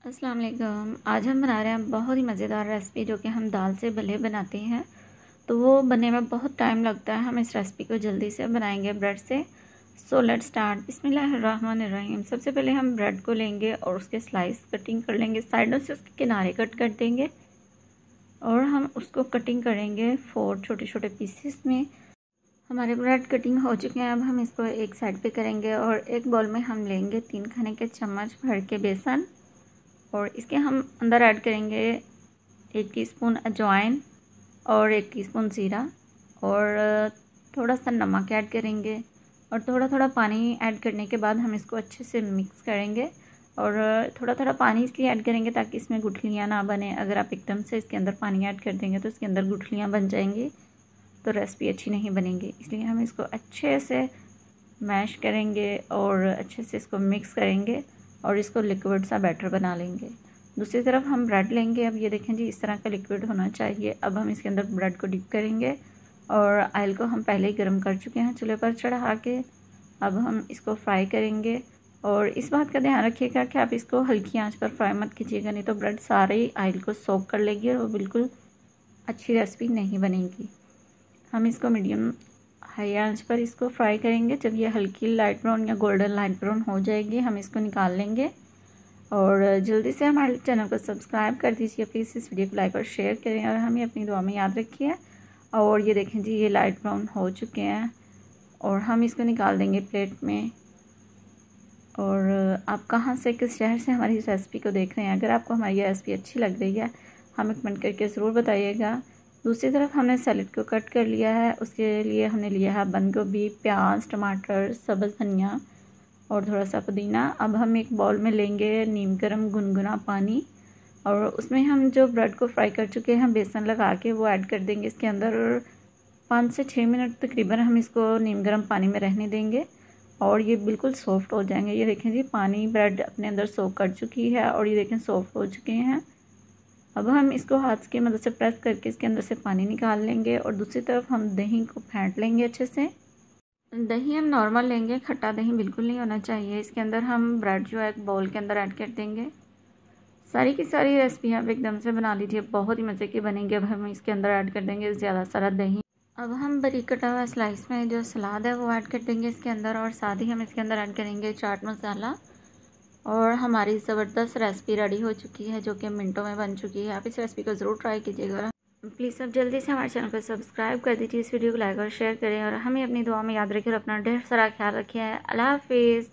अस्सलाम वालेकुम। आज हम बना रहे हैं बहुत ही मज़ेदार रेसिपी जो कि हम दाल से भले बनाते हैं। तो वो बनने में बहुत टाइम लगता है। हम इस रेसिपी को जल्दी से बनाएंगे ब्रेड से। So let's start. बिस्मिल्लाहिर्रहमानिर्रहीम। सबसे पहले हम ब्रेड को लेंगे और उसके स्लाइस कटिंग कर लेंगे। साइडों से उसके किनारे कट कर देंगे और हम उसको कटिंग करेंगे 4 छोटे छोटे पीसेस में। हमारे ब्रेड कटिंग हो चुके हैं। अब हम इसको एक साइड पे करेंगे और एक बाउल में हम लेंगे 3 खाने के चम्मच भर के बेसन और इसके हम अंदर ऐड करेंगे 1 टीस्पून अजवाइन और 1 टीस्पून ज़ीरा और थोड़ा सा नमक ऐड करेंगे और थोड़ा थोड़ा पानी ऐड करने के बाद हम इसको अच्छे से मिक्स करेंगे। और थोड़ा थोड़ा पानी इसलिए ऐड करेंगे ताकि इसमें गुठलियाँ ना बने। अगर आप एकदम से इसके अंदर पानी ऐड कर देंगे तो इसके अंदर गुठलियाँ बन जाएंगी तो रेसिपी अच्छी नहीं बनेगी। इसलिए हम इसको अच्छे से मैश करेंगे और अच्छे से इसको मिक्स करेंगे और इसको लिक्विड सा बैटर बना लेंगे। दूसरी तरफ हम ब्रेड लेंगे। अब ये देखें जी, इस तरह का लिक्विड होना चाहिए। अब हम इसके अंदर ब्रेड को डिप करेंगे और ऑयल को हम पहले ही गर्म कर चुके हैं चूल्हे पर चढ़ा के। अब हम इसको फ्राई करेंगे और इस बात का ध्यान रखिएगा कि आप इसको हल्की आंच पर फ्राई मत कीजिएगा, नहीं तो ब्रेड सारे ही ऑयल को सोक कर लेगी और वो बिल्कुल अच्छी रेसिपी नहीं बनेगी। हम इसको मीडियम हाई आंच पर इसको फ्राई करेंगे। जब ये हल्की लाइट ब्राउन या गोल्डन लाइट ब्राउन हो जाएगी हम इसको निकाल लेंगे। और जल्दी से हमारे चैनल को सब्सक्राइब कर दीजिए प्लीज़। इस वीडियो को लाइक और शेयर करें और हमें अपनी दुआ में याद रखिए। और ये देखें जी, ये लाइट ब्राउन हो चुके हैं और हम इसको निकाल देंगे प्लेट में। और आप कहाँ से, किस शहर से हमारी इस रेसिपी को देख रहे हैं? अगर आपको हमारी ये रेसिपी अच्छी लग रही है हमें कमेंट करके ज़रूर बताइएगा। दूसरी तरफ हमने सैलेड को कट कर लिया है। उसके लिए हमने लिया है बंद गोभी, प्याज, टमाटर, सब्ज़ धनिया और थोड़ा सा पुदीना। अब हम एक बाउल में लेंगे नीम गर्म गुनगुना पानी और उसमें हम जो ब्रेड को फ्राई कर चुके हैं बेसन लगा के वो ऐड कर देंगे इसके अंदर। 5 से 6 मिनट तकरीबन हम इसको नीम गर्म पानी में रहने देंगे और ये बिल्कुल सॉफ्ट हो जाएंगे। ये देखें जी, पानी ब्रेड अपने अंदर सोक कर चुकी है और ये देखें सॉफ्ट हो चुके हैं। अब हम इसको हाथ की मदद से प्रेस करके इसके अंदर से पानी निकाल लेंगे और दूसरी तरफ हम दही को फेंट लेंगे अच्छे से। दही हम नॉर्मल लेंगे, खट्टा दही बिल्कुल नहीं होना चाहिए। इसके अंदर हम ब्रेड जो है एक बाउल के अंदर ऐड कर देंगे। सारी की सारी रेसिपी आप एकदम से बना लीजिए, बहुत ही मज़े की बनेंगी। अब हम इसके अंदर ऐड कर देंगे ज़्यादा सारा दही। अब हम बारीक कटा हुआ स्लाइस में जो सलाद है वो ऐड कर देंगे इसके अंदर और साथ ही हम इसके अंदर ऐड करेंगे चाट मसाला। और हमारी ज़बरदस्त रेसिपी रेडी हो चुकी है जो कि मिनटों में बन चुकी है। आप इस रेसिपी को ज़रूर ट्राई कीजिएगा। प्लीज़ अब जल्दी से हमारे चैनल को सब्सक्राइब कर दीजिए, इस वीडियो को लाइक और शेयर करें और हमें अपनी दुआ में याद रखें और अपना ढेर सारा ख्याल रखें। अल्लाह हाफिज़।